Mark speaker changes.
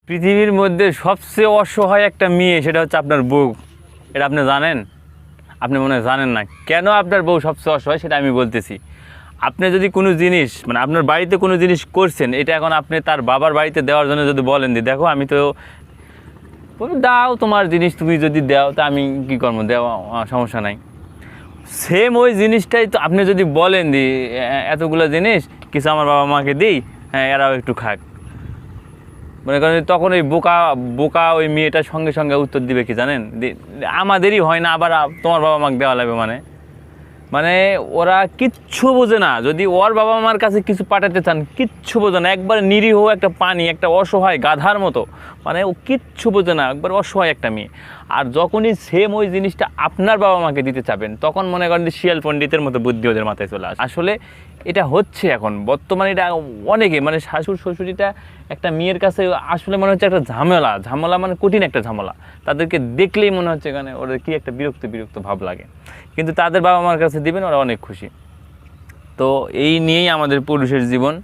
Speaker 1: পৃথিবীর মধ্যে সবচেয়ে অসহায় একটা মেয়ে সেটা হচ্ছে আপনার বউ। এটা আপনি জানেন? আপনি মনে হয় জানেন না। কেন আপনার বউ সবচেয়ে অসহায় সেটা আমি বলতেছি। আপনি যদি কোনো জিনিস মানে আপনার বাড়িতে কোনো জিনিস করছেন, এটা এখন আপনি তার বাবার বাড়িতে দেওয়ার জন্য যদি বলেন দেখো আমি তো দাও তোমার জিনিস, তুমি যদি দাও তা আমি কী করবো, দেওয়া সমস্যা নাই। সেম ওই জিনিসটাই তো আপনি যদি বলেন এতগুলো জিনিস কিছু আমার বাবা মাকে দিই, হ্যাঁ এরাও একটু খাক, মনে করেন তখন ওই বোকা বোকা ওই মেয়েটার সঙ্গে সঙ্গে উত্তর দিবে কি জানেন? আমাদেরই হয় না, আবার তোমার বাবা মাকে দেওয়া লাগবে। মানে মানে ওরা কিচ্ছু বোঝে না। যদি ওর বাবা মার কাছে কিছু পাঠাতে চান, কিচ্ছু বোঝে না। একবার নিরীহ একটা পানি, একটা অসহায় গাধার মতো, মানে ও কিচ্ছু বোঝে না, একবার অসহায় একটা মেয়ে। আর যখনই সেম ওই জিনিসটা আপনার বাবা মাকে দিতে চাবেন, তখন মনে করেন যে শিয়াল পণ্ডিতের মতো বুদ্ধি ওদের মাথায় চলে আসে। আসলে এটা হচ্ছে এখন বর্তমানে, এটা অনেকে মানে শাশুড় শ্বশুরিটা একটা মেয়ের কাছে আসলে মনে হচ্ছে একটা ঝামেলা ঝামেলা, মানে কঠিন একটা ঝামেলা। তাদেরকে দেখলেই মনে হচ্ছে এখানে ওদের কি একটা বিরক্ত বিরক্ত ভাব লাগে, কিন্তু তাদের বাবা মার কাছে দিবেন ওরা অনেক খুশি। তো এই নিয়েই আমাদের পুরুষের জীবন।